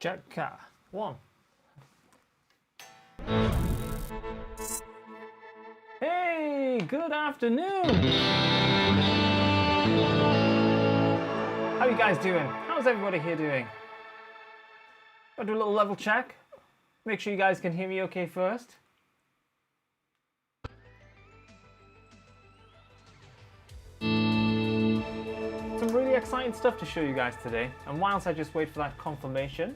check. One. Hey, good afternoon. How are you guys doing? How's everybody here doing? I'll do a little level check. Make sure you guys can hear me okay first. Some really exciting stuff to show you guys today. And whilst I just wait for that confirmation,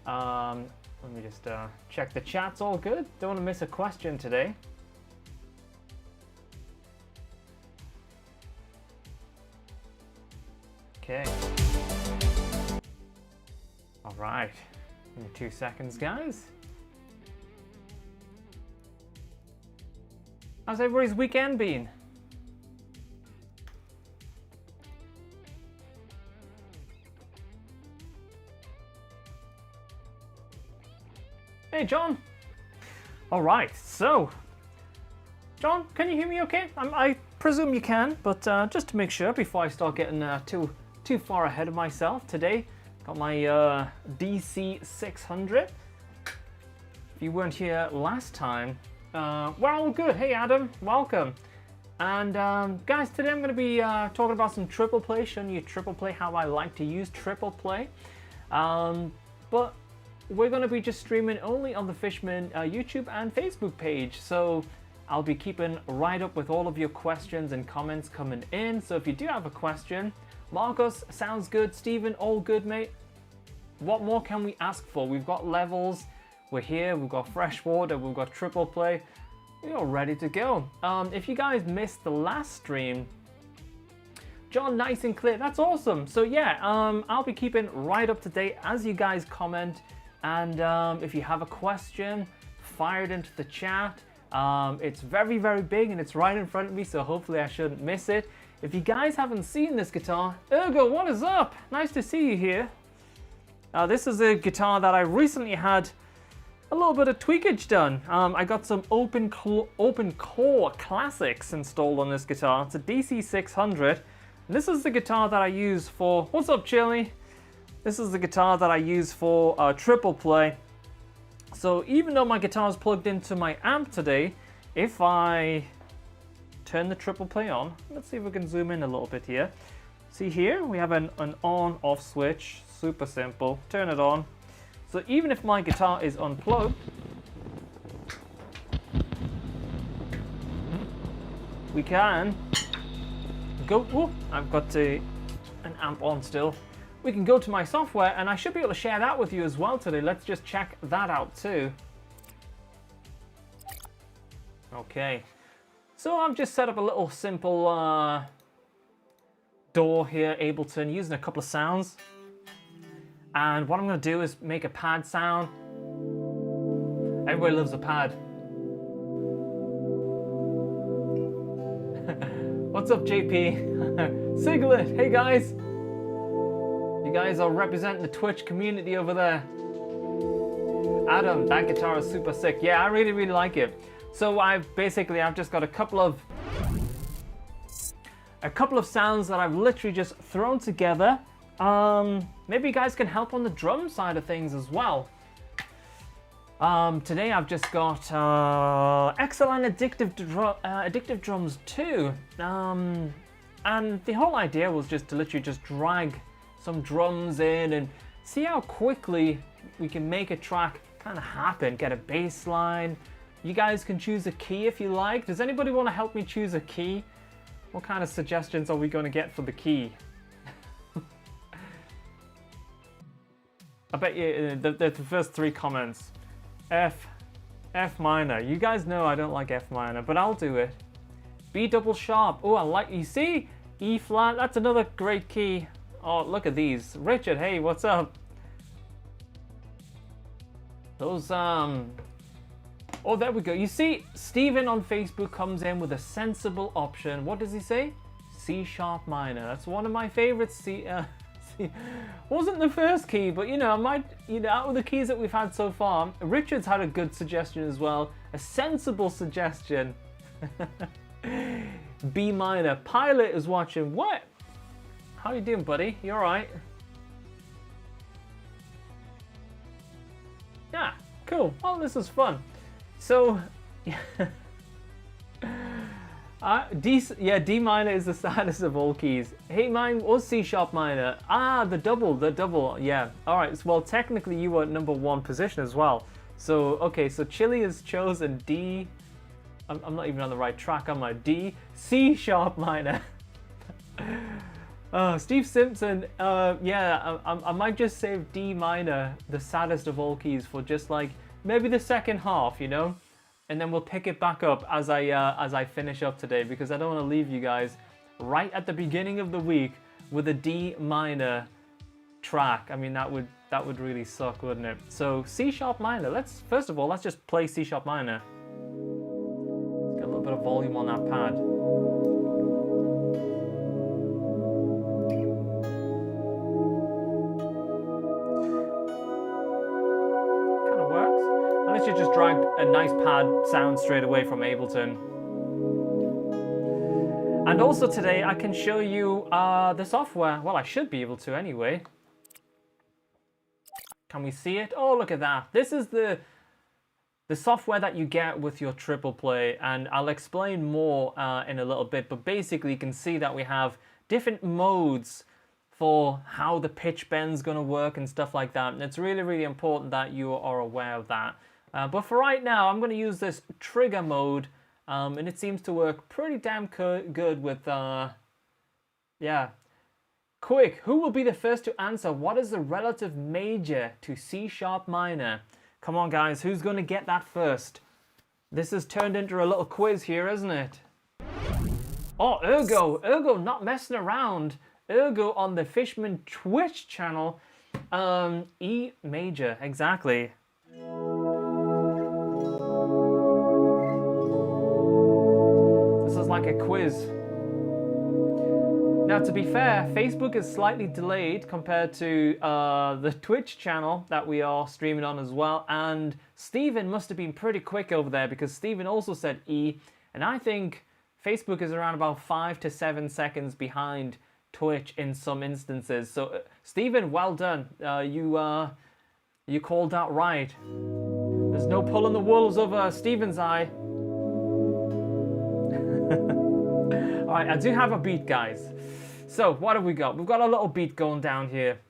let me just check the chat's all good. Don't want to miss a question today. Okay. All right. Give me 2 seconds, guys. How's everybody's weekend been? Hey, John. All right, so, John, can you hear me okay? I presume you can, but just to make sure before I start getting too far ahead of myself today, got my DC 600. If you weren't here last time, we're all good. Hey, Adam, welcome. And guys, today I'm going to be talking about some TriplePlay, showing you TriplePlay, how I like to use TriplePlay. But we're going to be just streaming only on the Fishman YouTube and Facebook page. So I'll be keeping right up with all of your questions and comments coming in. So if you do have a question, Marcos, sounds good. Stephen, all good, mate. What more can we ask for? We've got levels. We're here. We've got freshwater. We've got TriplePlay. We're all ready to go. If you guys missed the last stream, John, nice and clear. That's awesome. So yeah, I'll be keeping right up to date as you guys comment. And if you have a question, fire it into the chat. It's very, very big and it's right in front of me, so hopefully I shouldn't miss it. If you guys haven't seen this guitar, Ergo, what is up? Nice to see you here. This is a guitar that I recently had a little bit of tweakage done. I got some open core classics installed on this guitar. It's a DC 600. And this is the guitar that I use for, what's up, Chili? This is the guitar that I use for TriplePlay. So even though my guitar is plugged into my amp today, if I turn the TriplePlay on, let's see if we can zoom in a little bit here. See here, we have an on-off switch, super simple. Turn it on. So even if my guitar is unplugged, we can go, whoop, I've got an amp on still. We can go to my software and I should be able to share that with you as well today. Let's just check that out too. Okay, so I've just set up a little simple door here, Ableton, using a couple of sounds. And what I'm going to do is make a pad sound. Everybody loves a pad. What's up, JP? Siglet, hey guys. You guys are representing the Twitch community over there. Adam, that guitar is super sick. Yeah, I really, really like it. So I've just got a couple of sounds that I've literally just thrown together. Maybe you guys can help on the drum side of things as well. Today I've just got excellent addictive drums too. And the whole idea was just to literally just drag some drums in and see how quickly we can make a track kind of happen, get a bass line. You guys can choose a key if you like. Does anybody want to help me choose a key? What kind of suggestions are we going to get for the key? I bet you the first three comments. F minor. You guys know I don't like F minor, but I'll do it. B double sharp. Oh, I like, you see? E flat, that's another great key. Oh, look at these. Richard, hey, what's up? Those, oh, there we go. You see, Steven on Facebook comes in with a sensible option. What does he say? C sharp minor. That's one of my favorites. Wasn't the first key, but out of the keys that we've had so far, Richard's had a good suggestion as well. A sensible suggestion. B minor. Pilot is watching. What? How you doing, buddy? You alright? cool. Oh, this is fun. So, D minor is the saddest of all keys. Hey, mine was C sharp minor. Ah, the double. Yeah. All right. Well, technically, you were at number 1 position as well. So, okay. So Chili has chosen D. I'm not even on the right track, am I? D, C sharp minor. Steve Simpson. Yeah. I might just save D minor, the saddest of all keys, for just like maybe the second half, you know. And then we'll pick it back up as I finish up today, because I don't want to leave you guys right at the beginning of the week with a D minor track. I mean, that would really suck, wouldn't it? So C sharp minor. First of all, let's just play C sharp minor. Let's get a little bit of volume on that pad. You just dragged a nice pad sound straight away from Ableton. And also today I can show you the software. Well, I should be able to anyway. Can we see it? Oh, look at that. This is the software that you get with your TriplePlay, and I'll explain more in a little bit, but basically you can see that we have different modes for how the pitch bend's going to work and stuff like that, and it's really, really important that you are aware of that. But for right now, I'm going to use this trigger mode, and it seems to work pretty damn good with, yeah. Quick, who will be the first to answer? What is the relative major to C sharp minor? Come on, guys, who's going to get that first? This has turned into a little quiz here, isn't it? Oh, Ergo, not messing around. Ergo on the Fishman Twitch channel. E major, exactly. Like a quiz. Now, to be fair, Facebook is slightly delayed compared to the Twitch channel that we are streaming on as well, and Steven must have been pretty quick over there, because Steven also said E, and I think Facebook is around about 5 to 7 seconds behind Twitch in some instances. So Steven, well done. You called that right. There's no pulling the wolves over Steven's eye. Alright, I do have a beat, guys. So, what have we got? We've got a little beat going down here.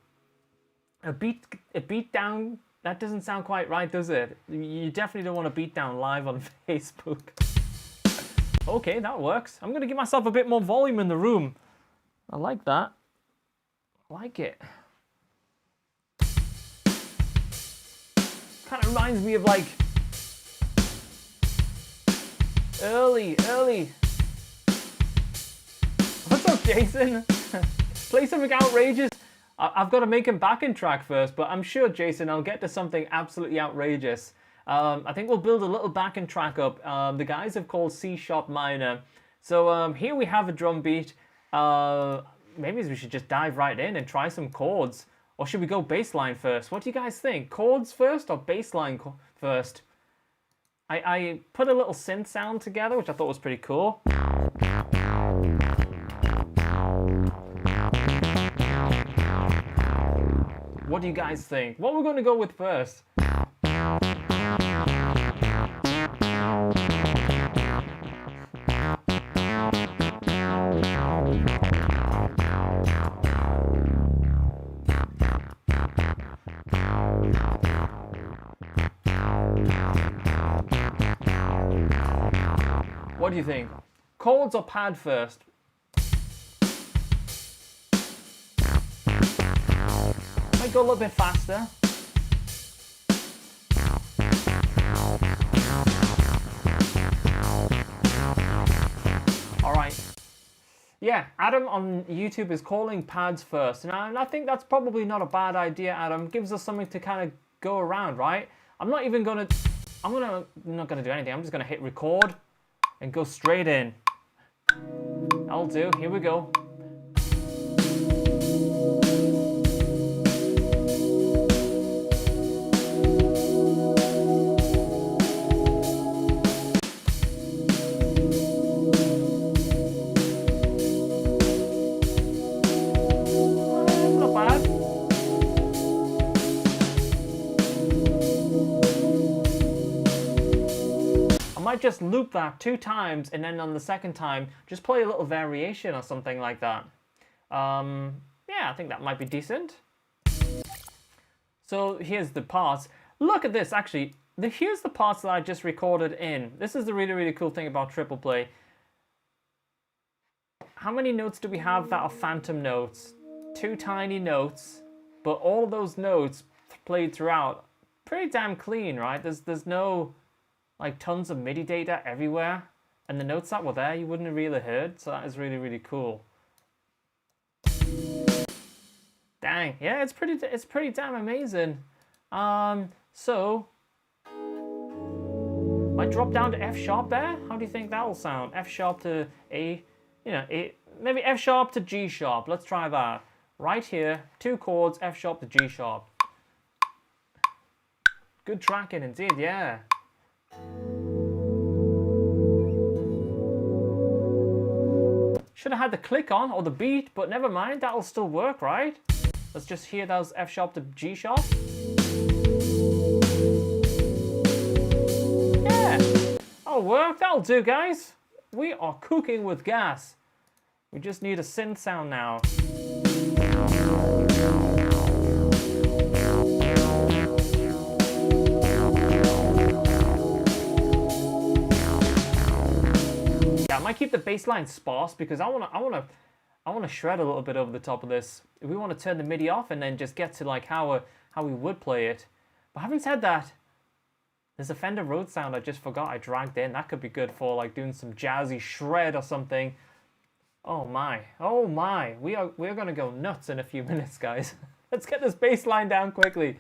A beat down? That doesn't sound quite right, does it? You definitely don't want to beat down live on Facebook. Okay, that works. I'm going to give myself a bit more volume in the room. I like that. I like it. Kind of reminds me of like early. What's up, Jason? Play something outrageous. I've got to make a backing track first, but I'm sure, Jason, I'll get to something absolutely outrageous. I think we'll build a little backing track up. The guys have called C sharp minor. So here we have a drum beat. Maybe we should just dive right in and try some chords. Or should we go bass line first? What do you guys think? Chords first or bass line first? I put a little synth sound together, which I thought was pretty cool. What do you guys think? What we're going to go with first? What do you think? Chords or pad first? Might go a little bit faster. All right. Yeah, Adam on YouTube is calling pads first, and I think that's probably not a bad idea. Adam gives us something to kind of go around, right? I'm not gonna do anything. I'm just gonna hit record and go straight in. I'll do. Here we go. might just loop that 2 times, and then on the second time, just play a little variation or something like that. Yeah, I think that might be decent. So here's the parts. Look at this, actually. Here's the parts that I just recorded in. This is the really, really cool thing about TriplePlay. How many notes do we have that are phantom notes? 2 tiny notes, but all of those notes played throughout. Pretty damn clean, right? There's no like tons of MIDI data everywhere, and the notes that were there you wouldn't have really heard, so that is really, really cool. Dang, yeah, it's pretty damn amazing. So might drop down to F sharp there. How do you think that'll sound? F sharp to A, you know, maybe F sharp to G sharp. Let's try that. Right here, 2 chords, F sharp to G sharp. Good tracking indeed, yeah. Should have had the click on or the beat, but never mind, that'll still work, right? Let's just hear those F sharp to G sharp. Yeah, that'll work, that'll do, guys. We are cooking with gas. We just need a synth sound now. Yeah, I might keep the bass line sparse because I wanna shred a little bit over the top of this. We want to turn the MIDI off and then just get to like how we would play it. But having said that, there's a Fender Rhodes sound I just forgot I dragged in. That could be good for like doing some jazzy shred or something. Oh my, we're gonna go nuts in a few minutes, guys. Let's get this bass line down quickly.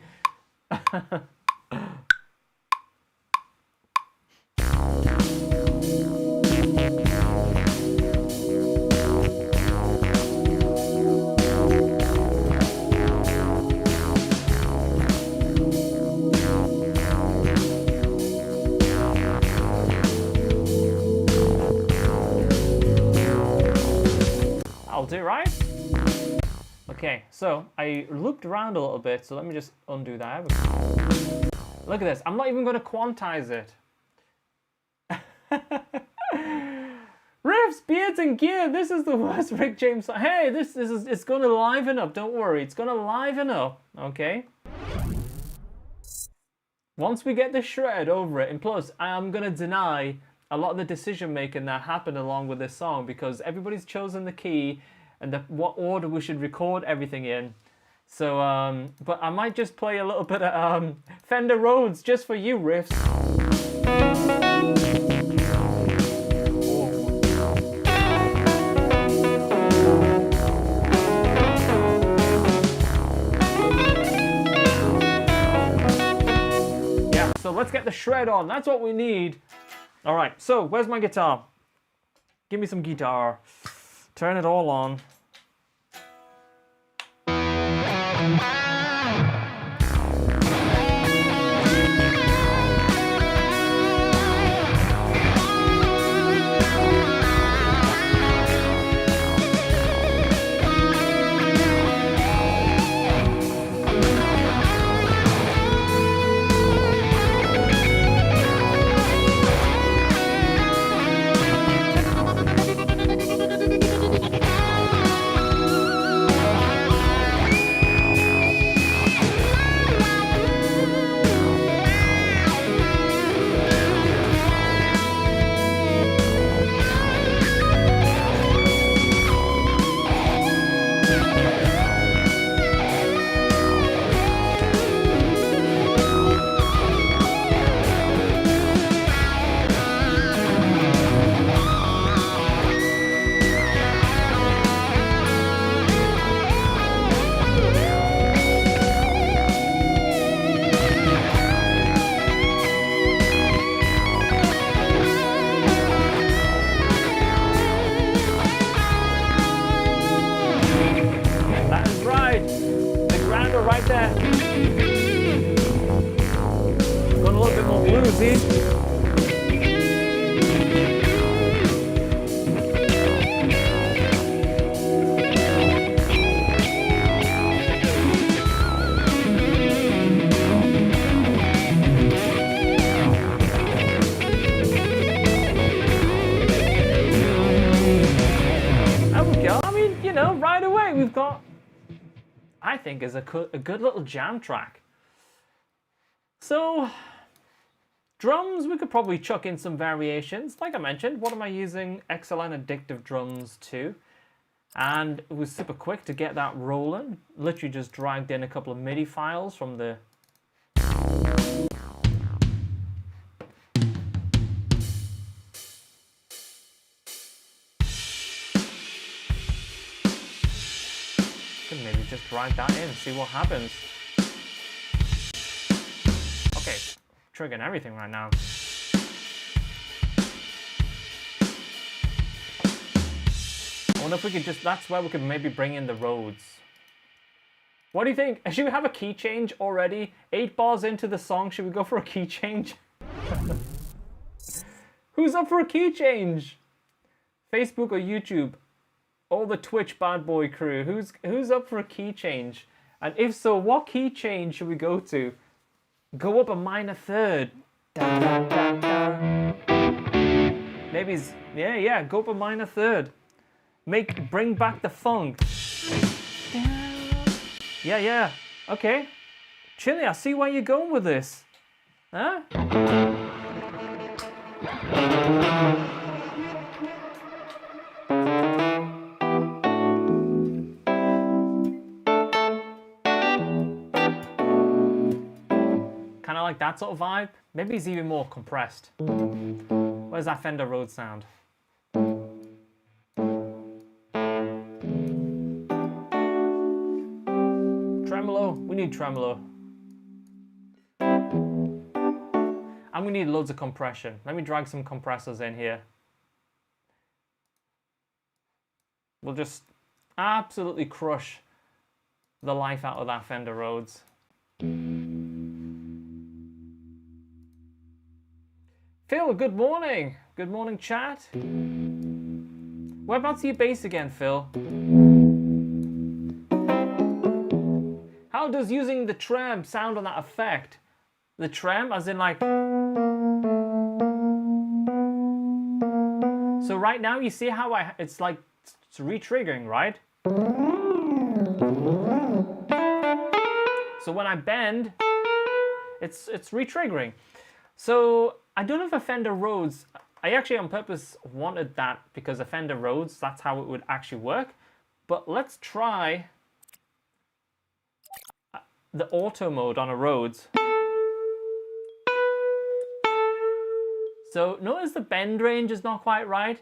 Do right? Okay, so I looped around a little bit, so let me just undo that. Look at this, I'm not even going to quantize it. Riffs, beards and gear, this is the worst Rick James song. Hey, it's going to liven up, don't worry, it's going to liven up, okay? Once we get the shred over it, and plus I'm going to deny a lot of the decision making that happened along with this song because everybody's chosen the key and what order we should record everything in. So, but I might just play a little bit of Fender Rhodes just for you, riffs. Yeah, so let's get the shred on. That's what we need. All right, so where's my guitar? Give me some guitar. Turn it all on. I think is a good little jam track. So, drums, we could probably chuck in some variations. Like I mentioned, what am I using XLN Addictive Drums to? And it was super quick to get that rolling. Literally just dragged in a couple of MIDI files from the... Could maybe just drag that in and see what happens. Okay, triggering everything right now. I wonder if we could just, that's where we could maybe bring in the Rhodes. What do you think? Should we have a key change already? 8 bars into the song, should we go for a key change? Who's up for a key change? Facebook or YouTube? All the Twitch bad boy crew. Who's up for a key change? And if so, what key change should we go to? Go up a minor third. Da, da, da, da. Maybe, yeah, go up a minor third. Bring back the funk. Yeah, okay. Chili, I see where you're going with this. Huh? Kind of like that sort of vibe. Maybe it's even more compressed. Where's that Fender Rhodes sound? Tremolo, we need tremolo. And we need loads of compression. Let me drag some compressors in here. We'll just absolutely crush the life out of that Fender Rhodes. Phil, good morning. Good morning, chat. Whereabouts are your bass again, Phil? How does using the trem sound on that effect? The trem, as in like... So right now, you see how it's like, it's re-triggering, right? So when I bend, it's re-triggering. So I don't know if a Fender Rhodes, I actually on purpose wanted that because a Fender Rhodes, that's how it would actually work. But let's try the auto mode on a Rhodes. So notice the bend range is not quite right.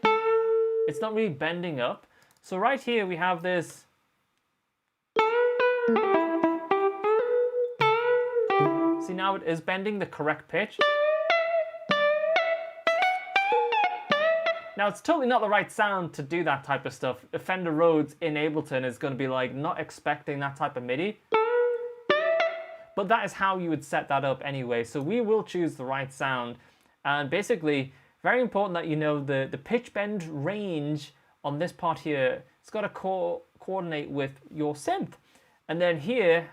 It's not really bending up. So right here we have this. See, now it is bending the correct pitch. Now it's totally not the right sound to do that type of stuff. A Fender Rhodes in Ableton is going to be like not expecting that type of MIDI. But that is how you would set that up anyway. So we will choose the right sound. And basically, very important that you know the pitch bend range on this part here. It's got to coordinate with your synth. And then here,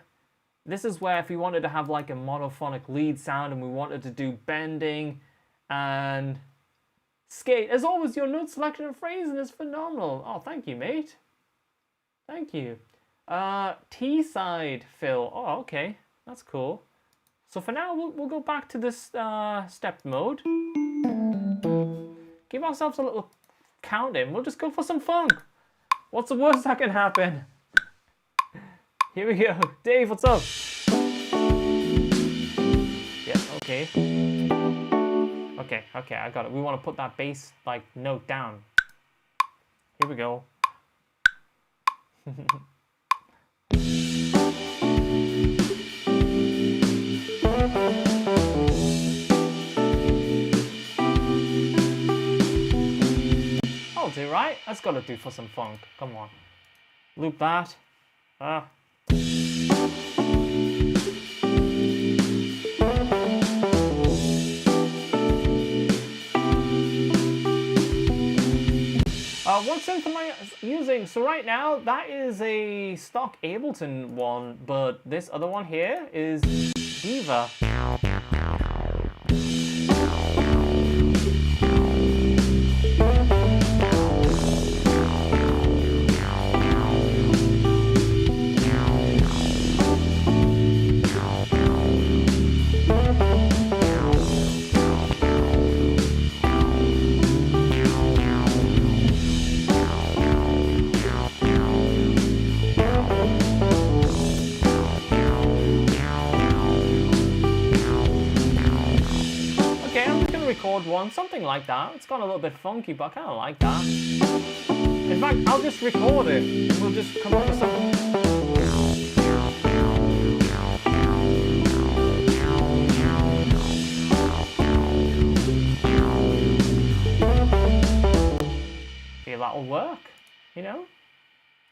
this is where if we wanted to have like a monophonic lead sound and we wanted to do bending and skate. As always, your note selection and phrasing is phenomenal. Oh, thank you, mate. Thank you. T-side fill. Oh, okay. That's cool. So for now, we'll go back to this stepped mode. Give ourselves a little count in. We'll just go for some funk. What's the worst that can happen? Here we go. Dave, what's up? Yeah, okay. Okay, I got it. We want to put that bass like note down. Here we go. I'll do, right? That's got to do for some funk. Come on. Loop that. What synth am I using? So right now, that is a stock Ableton one, but this other one here is Diva. one, something like that. It's gone a little bit funky, but I kind of like that. In fact, I'll just record it, and we'll just come up with something. Feel that'll work, you know?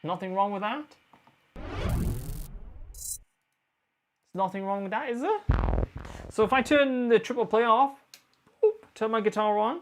Nothing wrong with that. There's nothing wrong with that, is there? So if I turn the TriplePlay off, turn my guitar on.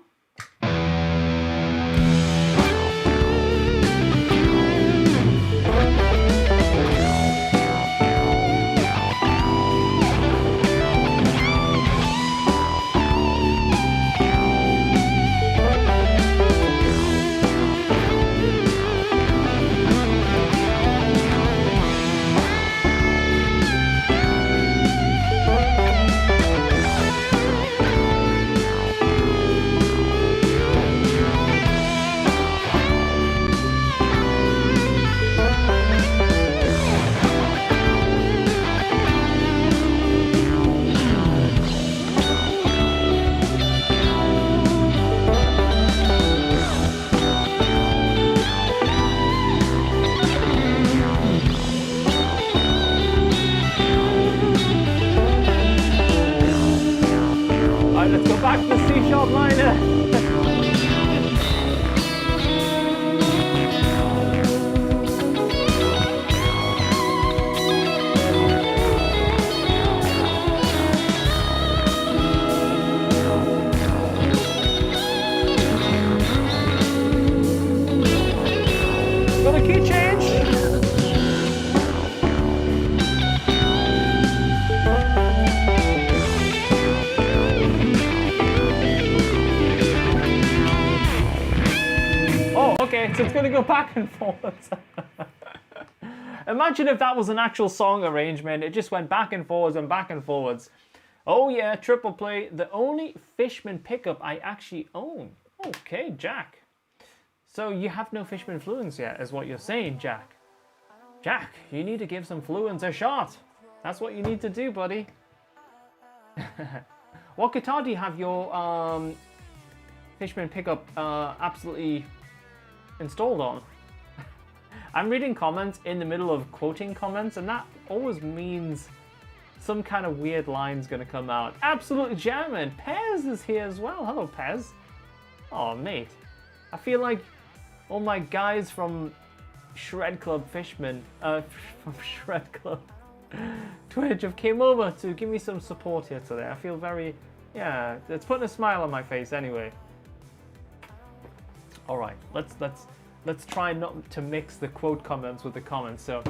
Back to the C-sharp minor. Got a key change. Okay, so it's going to go back and forwards. Imagine if that was an actual song arrangement. It just went back and forwards and back and forwards. Oh yeah, TriplePlay, the only Fishman pickup I actually own. Okay, Jack. So you have no Fishman Fluence yet, is what you're saying, Jack. Jack, you need to give some Fluence a shot. That's what you need to do, buddy. What guitar do you have your Fishman pickup absolutely installed on? I'm reading comments in the middle of quoting comments, and that always means some kind of weird line's gonna come out. Absolutely jamming. Pez is here as well. Hello, Pez. Oh, mate. I feel like all my guys from Shred Club Fishman, from Shred Club Twitch have came over to give me some support here today. I feel very, yeah, it's putting a smile on my face anyway. All right, let's try not to mix the quote comments with the comments. So,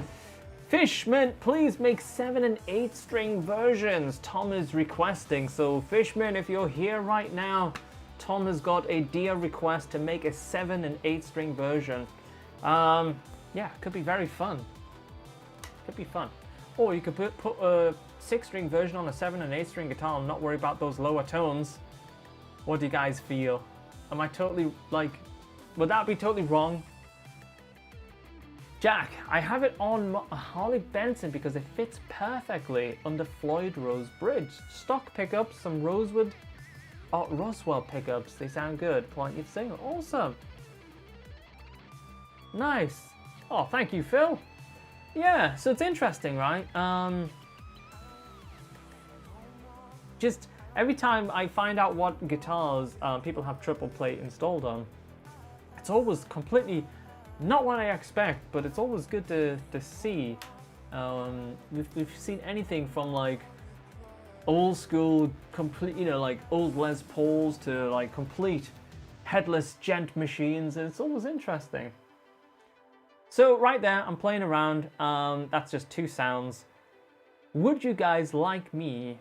Fishman, please make 7 and 8 string versions. Tom is requesting. So, Fishman, if you're here right now, Tom has got a dear request to make a 7 and 8 string version. Yeah, could be very fun. Could be fun. Or you could put a 6 string version on a 7 and 8 string guitar and not worry about those lower tones. What do you guys feel? Am I totally like? Would that be totally wrong? Jack, I have it on a Harley Benson because it fits perfectly under Floyd Rose Bridge. Stock pickups, some Rosewood, Roswell pickups. They sound good. Can't you sing? Awesome. Nice. Oh, thank you, Phil. Yeah, so it's interesting, right? Just every time I find out what guitars people have TriplePlay installed on, it's always completely not what I expect, but it's always good to see. We've seen anything from like old school, complete, you know, like old Les Pauls to like complete headless gent machines, and it's always interesting. So right there, I'm playing around. That's just 2 sounds. Would you guys like me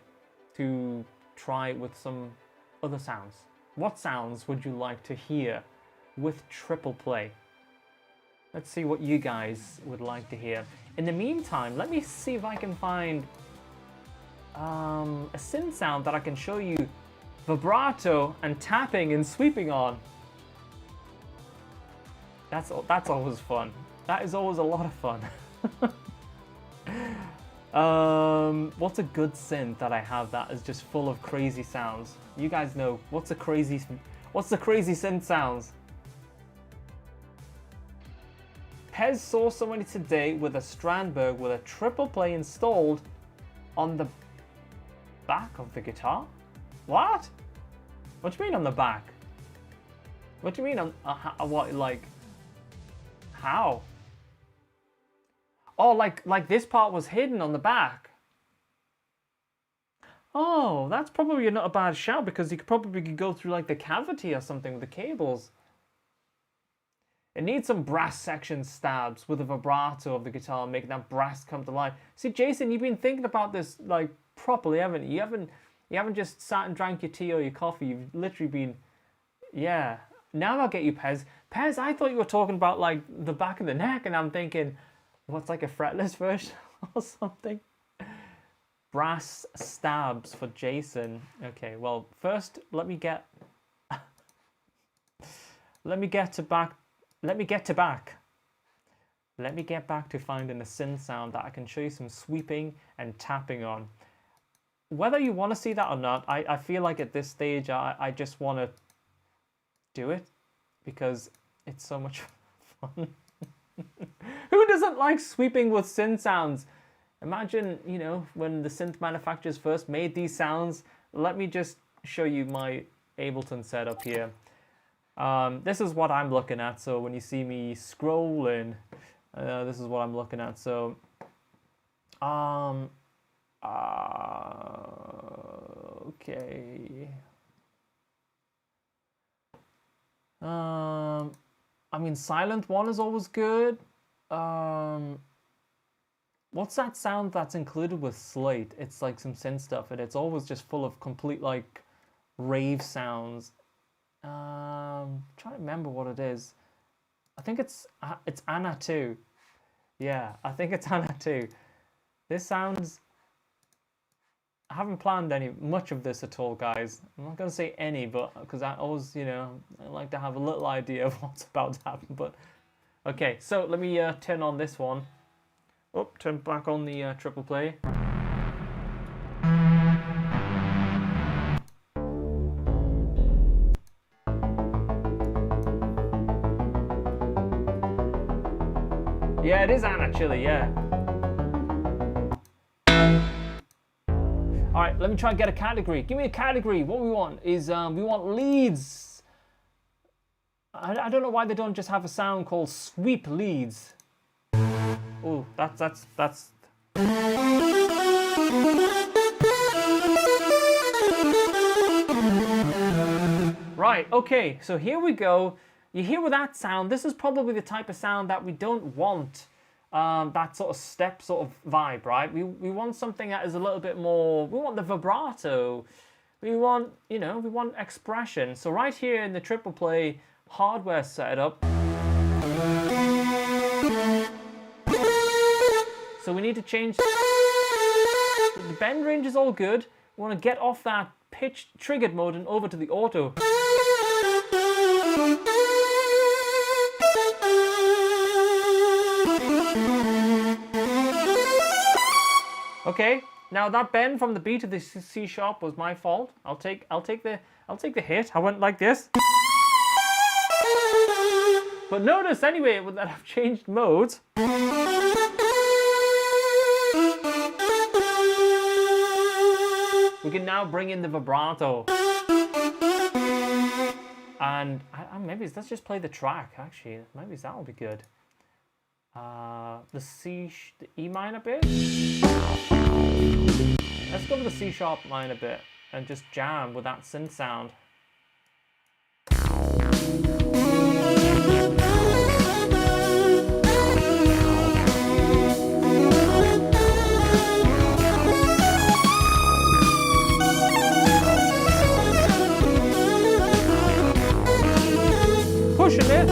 to try with some other sounds? What sounds would you like to hear with TriplePlay? Let's see what you guys would like to hear. In the meantime, let me see if I can find a synth sound that I can show you vibrato and tapping and sweeping on. That's always fun. That is always a lot of fun. What's a good synth that I have that is just full of crazy sounds? You guys know, what's the crazy synth sounds? Pez saw somebody today with a Strandberg with a TriplePlay installed on the back of the guitar. What? What do you mean on the back? What do you mean on what, like, how? Oh, like this part was hidden on the back. Oh, that's probably not a bad shout, because you could probably go through like the cavity or something with the cables. It needs some brass section stabs with a vibrato of the guitar, making that brass come to life. See, Jason, you've been thinking about this like properly, haven't you? You haven't just sat and drank your tea or your coffee. You've literally been, yeah. Now I'll get you, Pez. Pez, I thought you were talking about like the back of the neck, and I'm thinking, what's like a fretless version or something? Brass stabs for Jason. Okay, well, first let me get back to finding a synth sound that I can show you some sweeping and tapping on. Whether you want to see that or not, I feel like at this stage I just want to do it because it's so much fun. Who doesn't like sweeping with synth sounds? Imagine, you know, when the synth manufacturers first made these sounds. Let me just show you my Ableton setup here. This is what I'm looking at. So when you see me scrolling, this is what I'm looking at. So, okay. I mean, silent one is always good. What's that sound that's included with Slate? It's like some synth stuff, and it's always just full of complete like rave sounds. Trying to remember what it is. I think it's Anna 2. Yeah, I think it's Anna 2. This sounds. I haven't planned much of this at all, guys. I'm not gonna say any, but because I always, you know, I like to have a little idea of what's about to happen. But okay, so let me turn on this one. Oh, turn back on the TriplePlay. Yeah, it is Anna Chili, yeah. All right, let me try and get a category. Give me a category. What we want is we want leads. I don't know why they don't just have a sound called sweep leads. Oh, that's. Right, okay, so here we go. You hear with that sound, this is probably the type of sound that we don't want. That sort of step sort of vibe, right? We want something that is a little bit more, we want the vibrato. We want, you know, we want expression. So right here in the TriplePlay hardware setup, so we need to change, the bend range is all good. We want to get off that pitch triggered mode and over to the auto. Okay, now that bend from the B to the C sharp was my fault. I'll take the hit. I went like this. But notice anyway that I've changed modes. We can now bring in the vibrato. And maybe let's just play the track actually. Maybe that'll be good. The E minor bit. Let's go with the C sharp minor bit and just jam with that synth sound. Pushing it.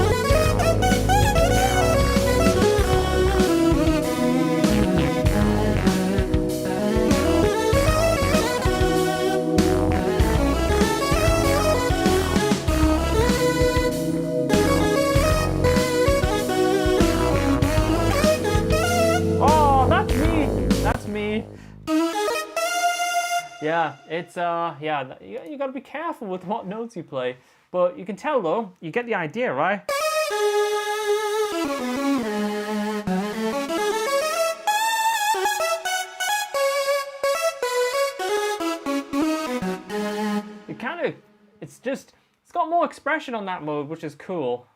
Yeah, it's yeah, you gotta be careful with what notes you play. But you can tell though, you get the idea, right? It kind of, it's got more expression on that mode, which is cool.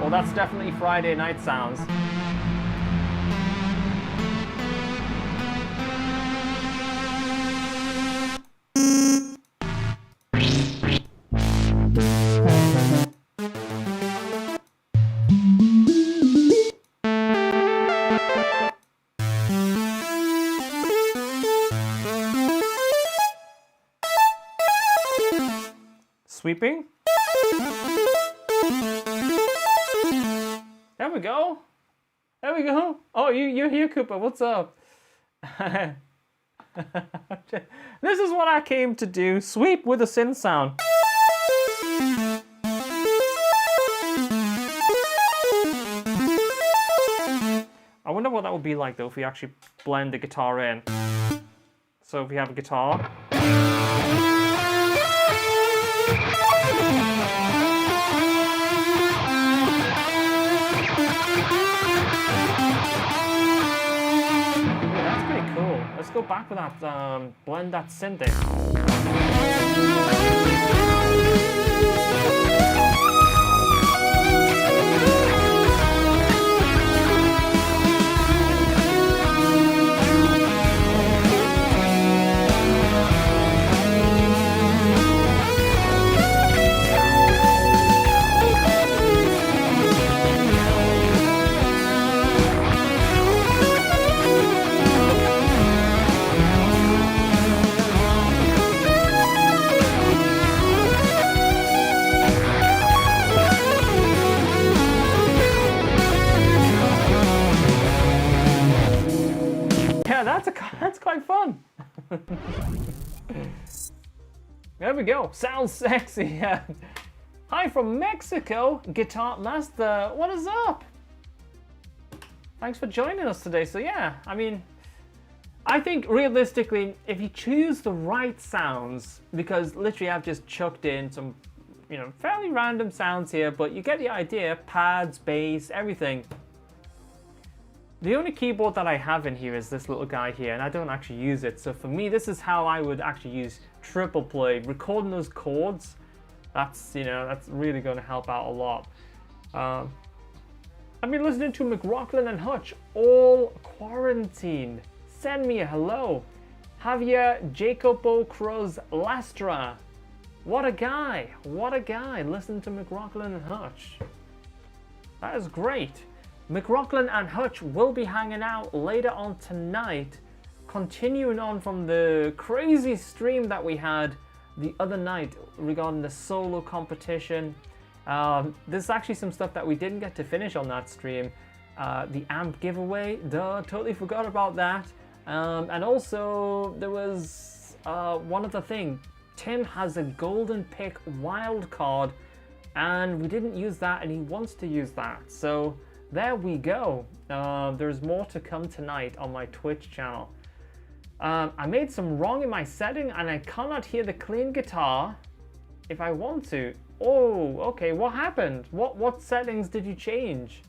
Well, that's definitely Friday night sounds. Sweeping. There we go. There we go. Oh, you're here, Cooper. What's up? This is what I came to do. Sweep with a synth sound. I wonder what that would be like though if we actually blend the guitar in. So if we have a guitar. Let's go back with that, blend that synth in. That's quite fun. There we go. Sounds sexy. Yeah. Hi from Mexico, Guitar Master. What is up? Thanks for joining us today. So yeah, I mean, I think realistically, if you choose the right sounds, because literally I've just chucked in some, you know, fairly random sounds here, but you get the idea. Pads, bass, everything. The only keyboard that I have in here is this little guy here, and I don't actually use it. So for me, this is how I would actually use TriplePlay. Recording those chords, that's, you know, that's really going to help out a lot. I've been listening to McRocklin and Hutch all quarantined. Send me a hello. Javier Jacopo Cruz Lastra. What a guy. What a guy. Listen to McRocklin and Hutch. That is great. McRocklin and Hutch will be hanging out later on tonight, continuing on from the crazy stream that we had the other night regarding the solo competition. There's actually some stuff that we didn't get to finish on that stream. The amp giveaway, totally forgot about that. And also there was one other thing. Tim has a golden pick wild card and we didn't use that and he wants to use that. So there we go. There's more to come tonight on my Twitch channel. I made some wrong in my setting and I cannot hear the clean guitar if I want to. Oh, okay, what happened? What settings did you change?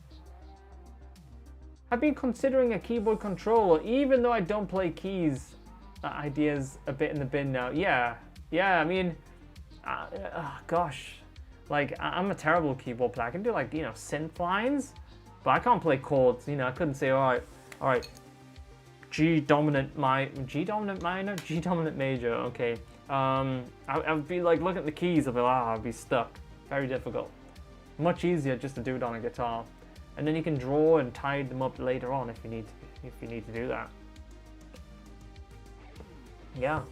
I've been considering a keyboard controller, even though I don't play keys. Ideas a bit in the bin now. Yeah, I mean, gosh. Like, I'm a terrible keyboard player. I can do, like, you know, synth lines. But I can't play chords, you know. I couldn't say, all right, G dominant minor, G dominant major. Okay. I'd be like looking at the keys. I'd be like, I'd be stuck. Very difficult. Much easier just to do it on a guitar, and then you can draw and tie them up later on if you need to do that. Yeah.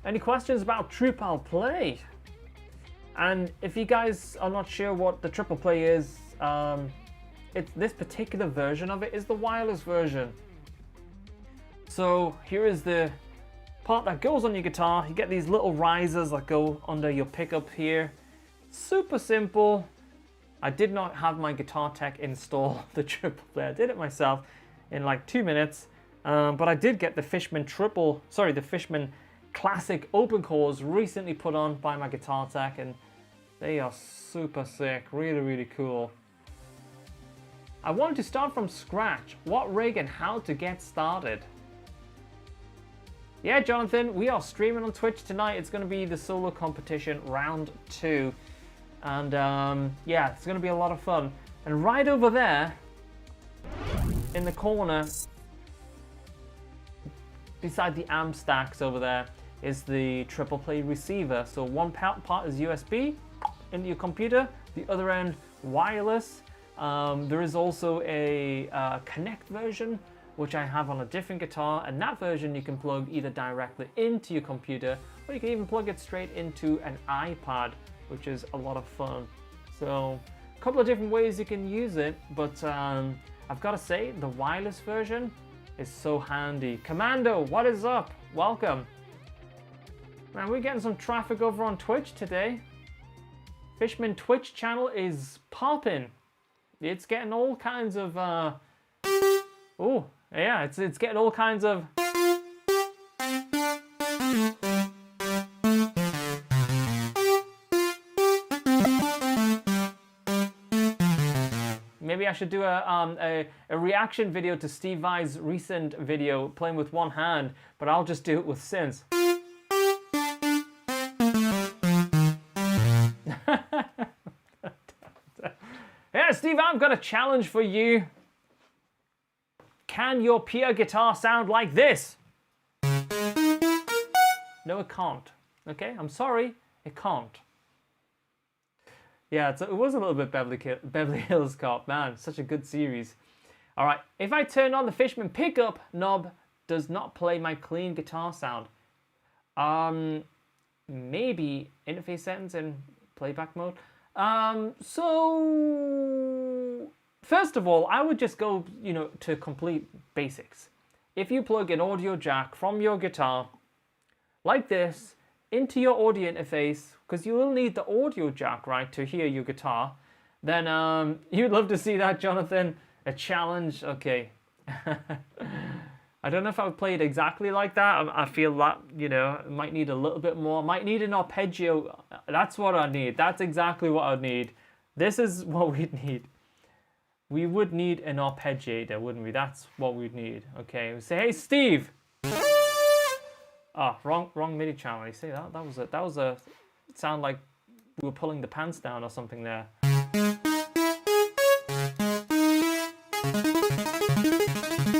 Any questions about TriplePlay? And if you guys are not sure what the TriplePlay is. It's this particular version of it is the wireless version. So here is the part that goes on your guitar. You get these little risers that go under your pickup here. Super simple. I did not have my guitar tech install the TriplePlay. I did it myself in like 2 minutes. But I did get the Fishman Classic open chords recently put on by my guitar tech, and they are super sick, really, really cool. I wanted to start from scratch. What rig and how to get started? Yeah, Jonathan, we are streaming on Twitch tonight. It's going to be the solo competition round 2. And yeah, it's going to be a lot of fun. And right over there, in the corner, beside the amp stacks over there, is the TriplePlay receiver. So one part is USB into your computer, the other end wireless. There is also a Connect version, which I have on a different guitar, and that version you can plug either directly into your computer, or you can even plug it straight into an iPad, which is a lot of fun. So a couple of different ways you can use it, but I've got to say the wireless version is so handy. Commando, what is up? Welcome. Man, we're getting some traffic over on Twitch today. Fishman Twitch channel is popping. It's getting all kinds of oh yeah, it's getting all kinds of maybe I should do a reaction video to Steve Vai's recent video playing with one hand, but I'll just do it with synths. Yeah, Steve, I've got a challenge for you. Can your Pia guitar sound like this? No, it can't. Okay, I'm sorry, it can't. Yeah, it was a little bit Beverly Hills Cop, man. Such a good series. All right, if I turn on the Fishman pickup knob, does not play my clean guitar sound. Maybe interface settings in playback mode. So first of all, I would just go, to complete basics. If you plug an audio jack from your guitar like this into your audio interface, because you will need the audio jack, right, to hear your guitar, then you'd love to see that, Jonathan. A challenge, okay. I don't know if I would play it exactly like that. I feel that, it might need a little bit more. Might need an arpeggio. That's what I need. That's exactly what I'd need. This is what we'd need. We would need an arpeggiator, wouldn't we? That's what we'd need. Okay, we say, hey, Steve. Ah, wrong MIDI channel. You see that? That was a sound like we were pulling the pants down or something there.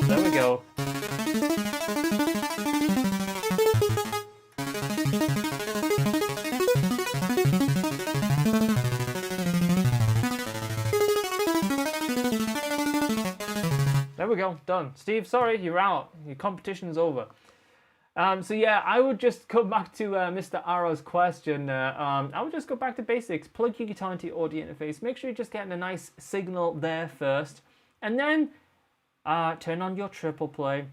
There we go. There we go, done. Steve, sorry, you're out. Your competition's over. So yeah, I would just go back to Mr. Arrow's question. I would just go back to basics. Plug your guitar into your audio interface. Make sure you're just getting a nice signal there first. And then turn on your TriplePlay.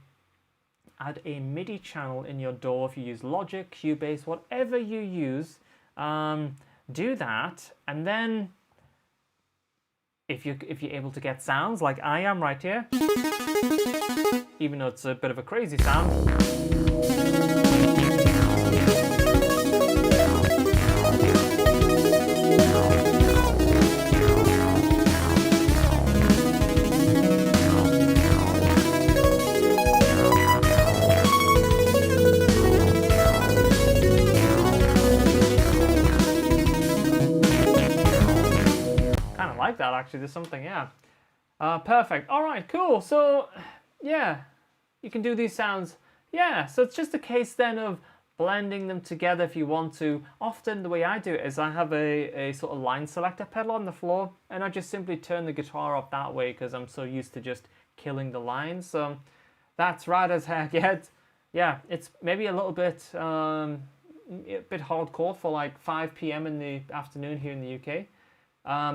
Add a MIDI channel in your DAW if you use Logic, Cubase, whatever you use. Do that, and then if you're able to get sounds like I am right here, even though it's a bit of a crazy sound. Like that actually, there's something, yeah. Perfect. All right, cool. So yeah, you can do these sounds. Yeah, so it's just a case then of blending them together if you want to. Often the way I do it is I have a sort of line selector pedal on the floor, and I just simply turn the guitar off that way because I'm so used to just killing the lines. So that's rad as heck. Yeah, it's maybe a little bit hardcore for like 5 p.m. in the afternoon here in the UK.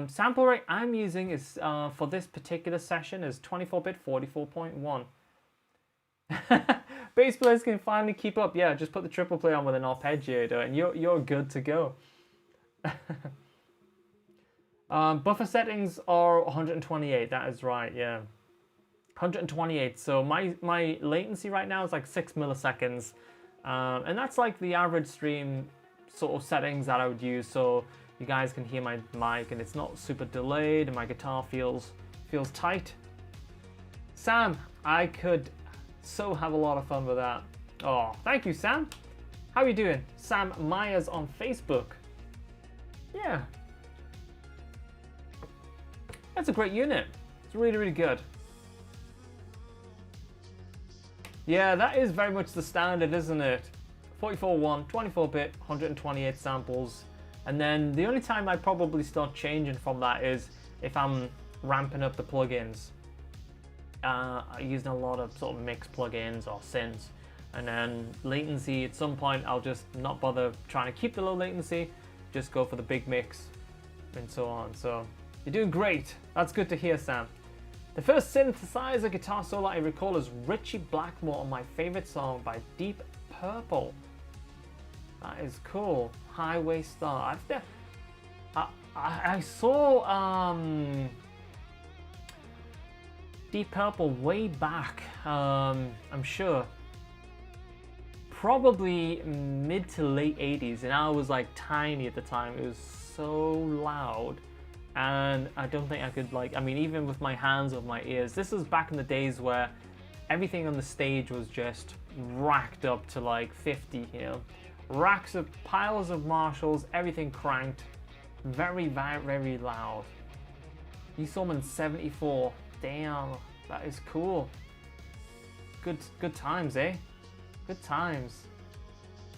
Sample rate I'm using is for this particular session is 24-bit 44.1. bass players can finally keep up. Yeah, just put the TriplePlay on with an arpeggiator and you're good to go. Buffer settings are 128, that is right, yeah. 128, so my latency right now is like 6 milliseconds. And that's like the average stream sort of settings that I would use, so you guys can hear my mic and it's not super delayed and my guitar feels tight. Sam, I could so have a lot of fun with that. Oh, thank you, Sam. How are you doing? Sam Myers on Facebook. Yeah. That's a great unit. It's really, really good. Yeah, that is very much the standard, isn't it? 44.1, 24-bit, 128 samples. And then the only time I probably start changing from that is if I'm ramping up the plugins. I'm using a lot of sort of mix plugins or synths. And then latency, at some point I'll just not bother trying to keep the low latency, just go for the big mix and so on. So you're doing great. That's good to hear, Sam. The first synthesizer guitar solo I recall is Richie Blackmore on my favorite song by Deep Purple. That is cool. Highway Star. I saw Deep Purple way back. I'm sure. Probably mid to late 80s, and I was like tiny at the time. It was so loud. And I don't think I could, like, I mean, even with my hands over my ears, this was back in the days where everything on the stage was just racked up to like 50, you know, racks of piles of Marshalls, everything cranked, very, very, very loud. You saw them in 74. Damn, that is cool. Good times, eh? Good times,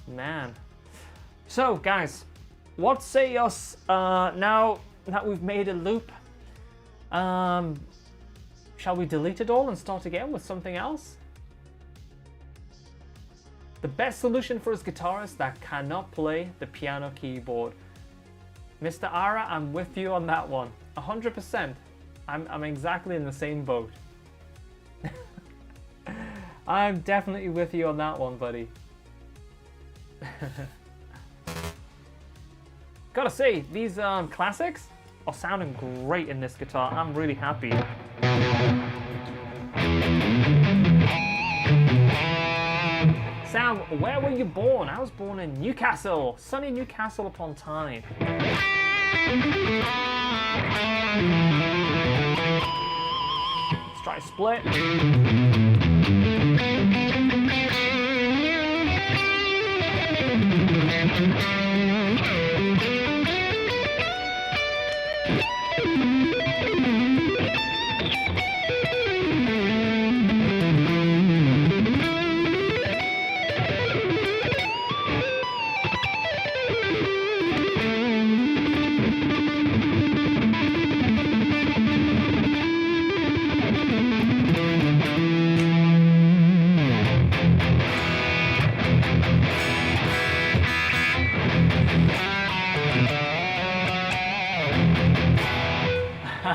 man. So, guys, what say us now that we've made a loop? Shall we delete it all and start again with something else? The best solution for us guitarists that cannot play the piano keyboard. Mr. Ara, I'm with you on that one. 100%. I'm exactly in the same boat. I'm definitely with you on that one, buddy. Gotta say, these classics are sounding great in this guitar. I'm really happy. Sam, where were you born? I was born in Newcastle, sunny Newcastle upon Tyne. Let's try a split.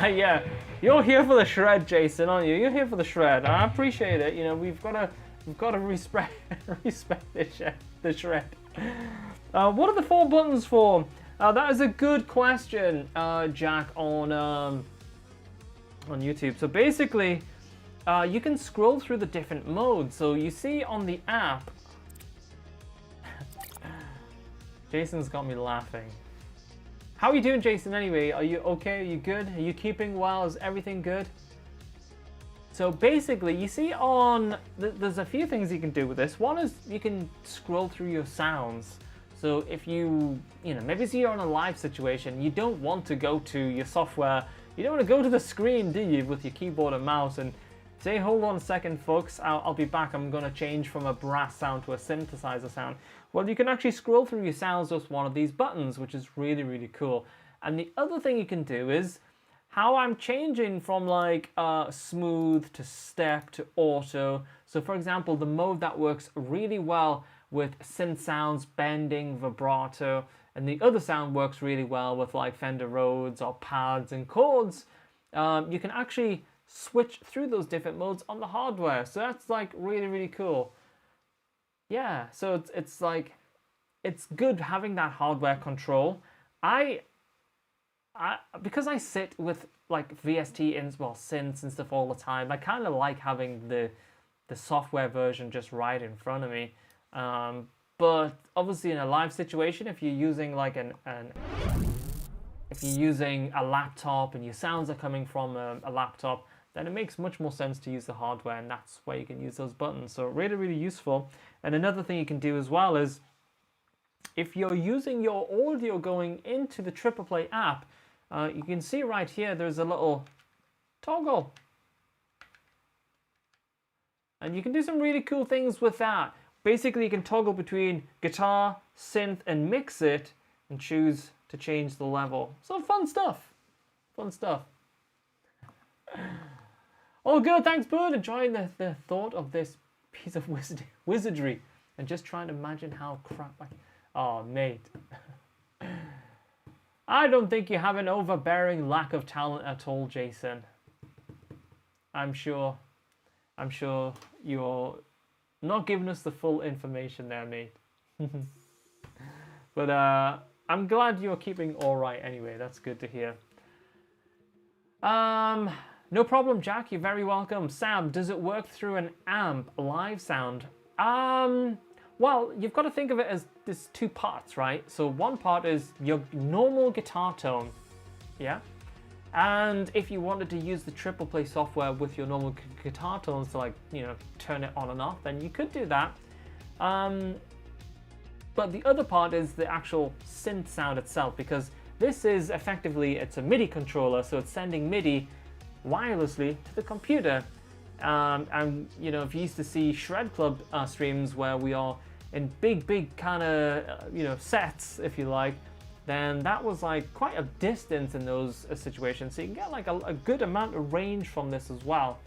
Yeah, you're here for the shred, Jason, aren't you? You're here for the shred. I appreciate it. You know, we've got to respect the shred. What are the 4 buttons for? That is a good question, Jack, on YouTube. So basically, you can scroll through the different modes. So you see on the app. Jason's got me laughing. How are you doing, Jason, anyway? Are you okay? Are you good? Are you keeping well? Is everything good? So basically, you see on... There's a few things you can do with this. One is you can scroll through your sounds. So if you know, maybe you're on a live situation, you don't want to go to your software. You don't want to go to the screen, do you, with your keyboard and mouse and say, hold on a second, folks, I'll be back. I'm going to change from a brass sound to a synthesizer sound. Well, you can actually scroll through your sounds with one of these buttons, which is really, really cool. And the other thing you can do is how I'm changing from like smooth to step to auto. So for example, the mode that works really well with synth sounds, bending, vibrato, and the other sound works really well with like Fender Rhodes or pads and chords. You can actually switch through those different modes on the hardware. So that's like really, really cool. yeah, so it's like it's good having that hardware control. I because I sit with like VST synths and stuff all the time. I kind of like having the software version just right in front of me. But obviously, in a live situation, if you're using like if you're using a laptop and your sounds are coming from a laptop, then it makes much more sense to use the hardware, and that's where you can use those buttons. So really, really useful. And another thing you can do as well is, if you're using your audio going into the TriplePlay app, you can see right here there's a little toggle. And you can do some really cool things with that. Basically, you can toggle between guitar, synth, and mix it, and choose to change the level. So fun stuff. Fun stuff. All good, thanks, bud. Enjoying the thought of this piece of wizardry and just trying to imagine how crap I... Oh, mate. I don't think you have an overbearing lack of talent at all, Jason. I'm sure you're not giving us the full information there, mate. But I'm glad you're keeping all right anyway. That's good to hear. No problem, Jack. You're very welcome. Sam, does it work through an amp live sound? Well, you've got to think of it as there's two parts, right? So one part is your normal guitar tone, yeah? And if you wanted to use the TriplePlay software with your normal guitar tones to, like, you know, turn it on and off, then you could do that. But the other part is the actual synth sound itself, because this is effectively, it's a MIDI controller, so it's sending MIDI wirelessly to the computer. And you know, if you used to see Shred Club streams where we are in big kind of you know, sets, if you like, then that was like quite a distance in those situations. So you can get like a good amount of range from this as well.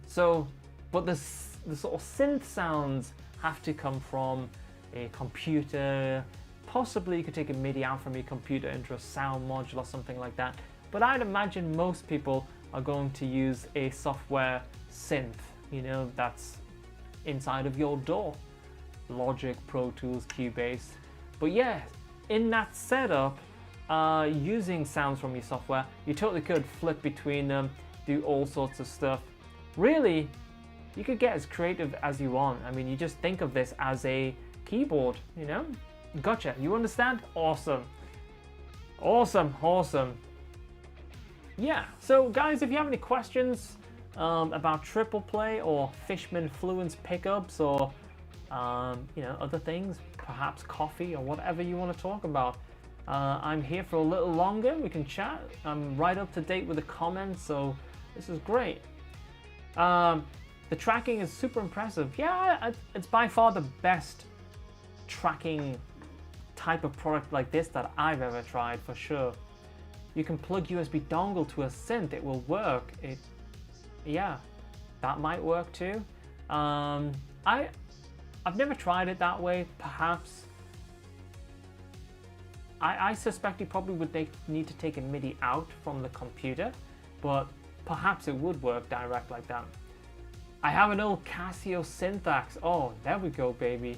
So, but the sort of synth sounds have to come from a computer. Possibly you could take a MIDI out from your computer into a sound module or something like that. But I'd imagine most people are going to use a software synth, you know, that's inside of your DAW. Logic, Pro Tools, Cubase. But yeah, in that setup, using sounds from your software, you totally could flip between them, do all sorts of stuff. Really, you could get as creative as you want. I mean, you just think of this as a keyboard, you know? Gotcha, you understand? Awesome. Awesome, awesome. Yeah, so guys, if you have any questions about TriplePlay or Fishman Fluence pickups or you know, other things, perhaps coffee or whatever you want to talk about, I'm here for a little longer. We can chat. I'm right up to date with the comments, so this is great. The tracking is super impressive. Yeah, it's by far the best tracking type of product like this that I've ever tried, for sure. You can plug USB dongle to a synth, it will work. Yeah, that might work too. I've never tried it that way. Perhaps I suspect you probably would need to take a MIDI out from the computer, but perhaps it would work direct like that. I have an old Casio Syntax. Oh, there we go, baby.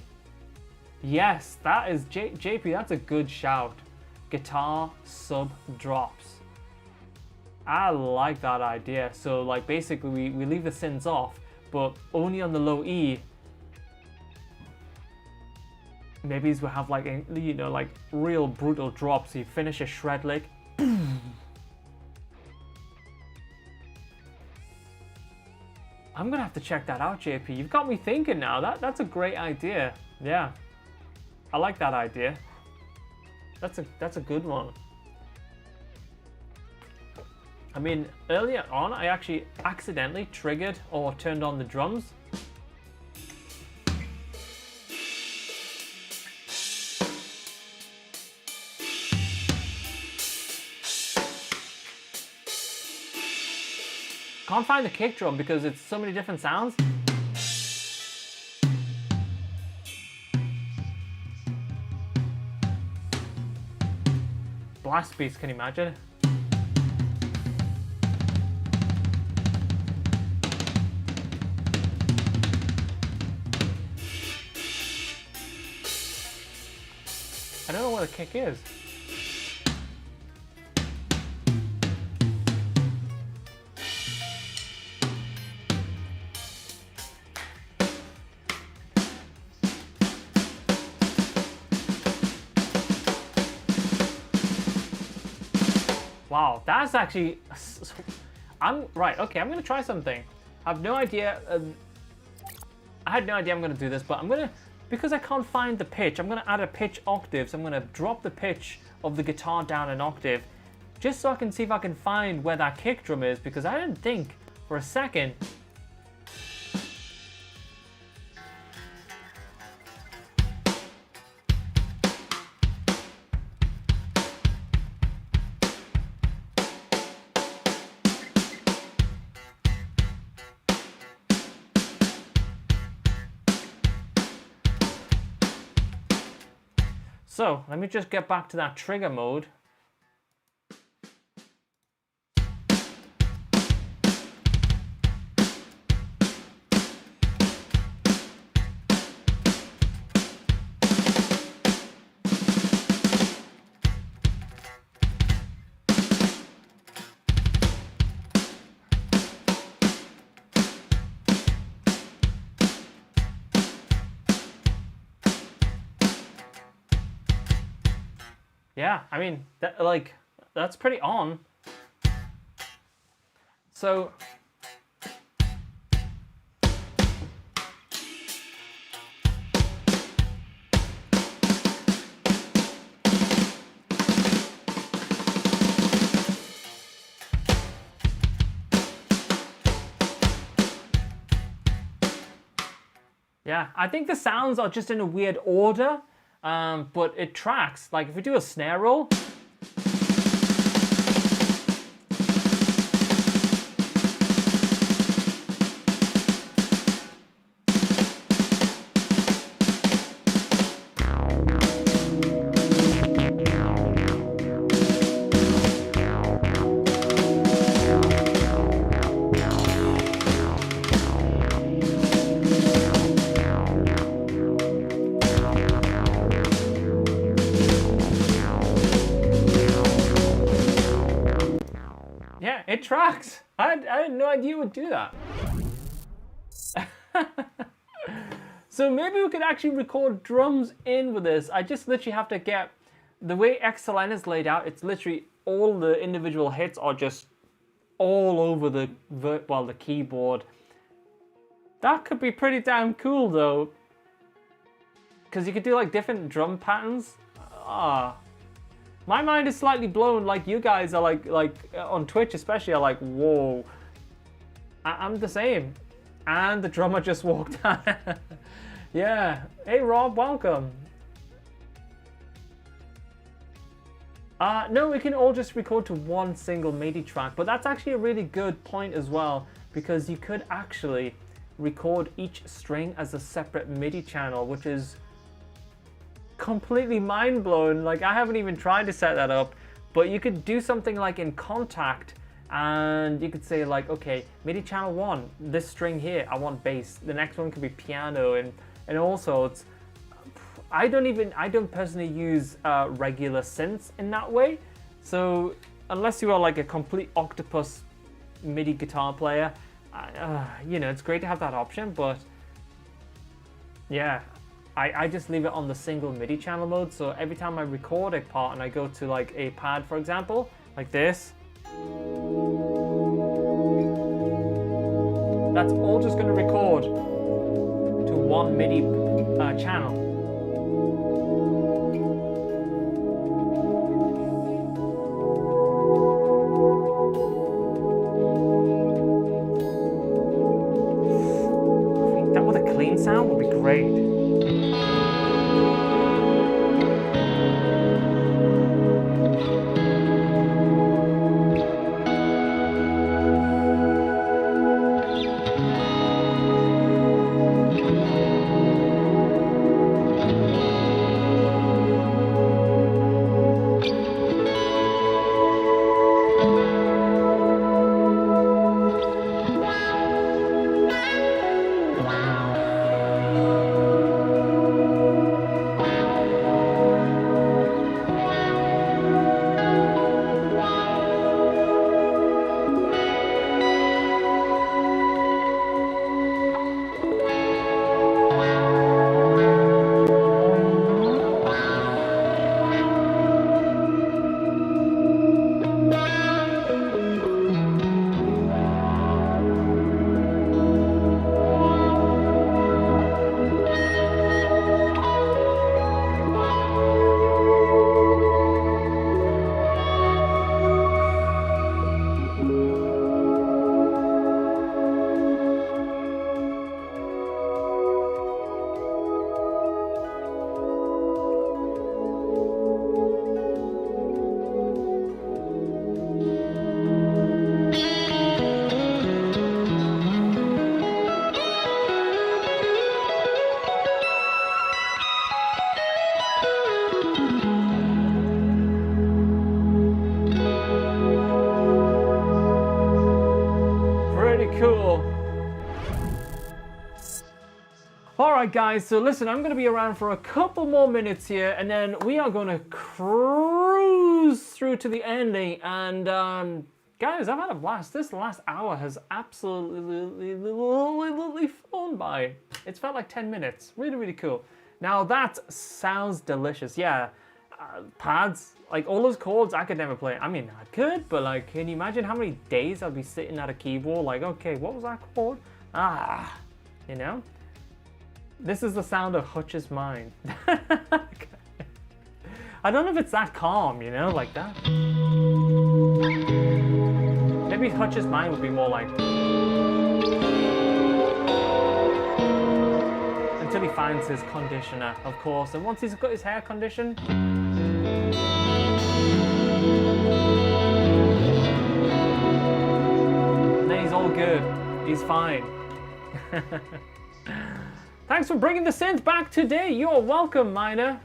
Yes, that is JP, that's a good shout. Guitar sub drops. I like that idea. So like basically we leave the synths off, but only on the low E. Maybe we'll have like, you know, like real brutal drops. So you finish a shred lick. I'm gonna have to check that out, JP. You've got me thinking now. That's a great idea. Yeah, I like that idea. That's a good one. I mean, earlier on, I actually accidentally triggered or turned on the drums. Can't find the kick drum because it's so many different sounds. Blast beats, can you imagine? I don't know where the kick is. Wow, that's actually... I'm right, okay, I'm gonna try something. I have no idea... I had no idea I'm gonna do this, but I'm gonna... Because I can't find the pitch, I'm gonna add a pitch octave, so I'm gonna drop the pitch of the guitar down an octave, just so I can see if I can find where that kick drum is, because I didn't think for a second... So, let me just get back to that trigger mode. Yeah, I mean, that's pretty on. So, yeah, I think the sounds are just in a weird order. But it tracks. Like if we do a snare roll, it tracks. I had no idea it would do that. So maybe we could actually record drums in with this. I just literally have to get, the way XLN is laid out, it's literally all the individual hits are just all over the keyboard. That could be pretty damn cool though. Because you could do like different drum patterns. My mind is slightly blown, like you guys are like on Twitch especially are like, whoa. I'm the same. And the drummer just walked out. Yeah. Hey Rob, welcome. No, we can all just record to one single MIDI track, but that's actually a really good point as well, because you could actually record each string as a separate MIDI channel, which is completely mind-blown. Like I haven't even tried to set that up, but you could do something like in Contact, and you could say like, okay, MIDI channel 1, this string here, I want bass. The next one could be piano, and also it's, I don't personally use regular synths in that way. So unless you are like a complete octopus MIDI guitar player, you know, it's great to have that option, but yeah, I just leave it on the single MIDI channel mode. So every time I record a part and I go to like a pad, for example, like this, that's all just going to record to one MIDI channel. That with a clean sound would be great. cool. Alright guys, so listen, I'm going to be around for a couple more minutes here, and then we are going to cruise through to the ending. And guys, I've had a blast. This last hour has absolutely flown by. It's felt like 10 minutes. Really, really cool. Now that sounds delicious. Yeah, pads, like all those chords, I could never play. I mean, I could, but like, can you imagine how many days I'd be sitting at a keyboard like, okay, what was that chord? You know? This is the sound of Hutch's mind. I don't know if it's that calm, you know, like that. Maybe Hutch's mind would be more like... Until he finds his conditioner, of course. And once he's got his hair conditioned... then he's all good. He's fine. Thanks for bringing the synth back today. You're welcome, Miner.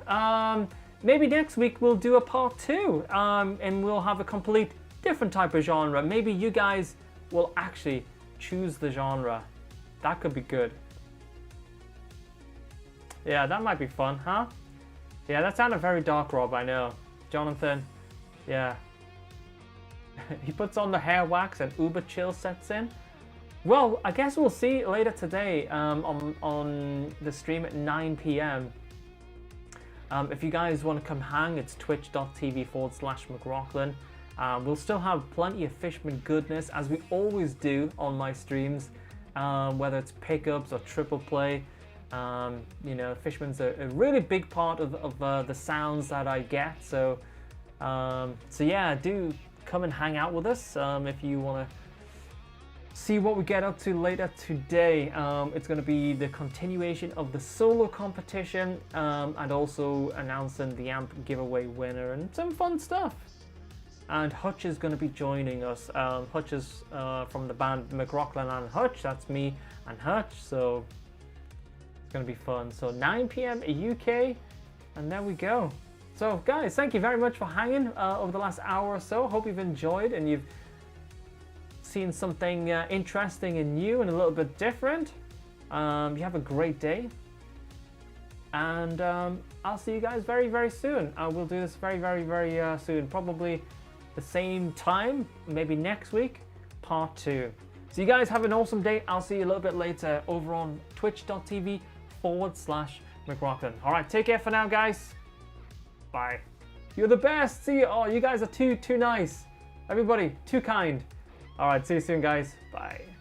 Maybe next week we'll do a part 2, and we'll have a complete different type of genre. Maybe you guys will actually choose the genre. That could be good. Yeah, that might be fun, huh? Yeah, that sounded very dark, Rob, I know. Jonathan, yeah. He puts on the hair wax and Uber chill sets in. Well, I guess we'll see later today on the stream at 9 p.m. If you guys want to come hang, it's twitch.tv/McRocklin. We'll still have plenty of Fishman goodness, as we always do on my streams, whether it's pickups or triple play. You know, Fishman's a really big part of the sounds that I get. So yeah, do come and hang out with us if you want to see what we get up to later today. It's going to be the continuation of the solo competition, and also announcing the amp giveaway winner and some fun stuff. And Hutch is going to be joining us. Hutch is from the band McRocklin and Hutch. That's me and Hutch. So it's going to be fun. So 9 p.m. UK, and there we go. So guys, thank you very much for hanging over the last hour or so. Hope you've enjoyed and you've seen something interesting and new and a little bit different. You have a great day, and I'll see you guys very, very soon. We'll do this very, very, very soon, probably the same time, maybe next week, part 2. So you guys have an awesome day. I'll see you a little bit later over on twitch.tv/McRocklin. All right, take care for now, guys. Bye. You're the best. See you. Oh, you guys are too nice. Everybody, too kind. All right, see you soon, guys. Bye.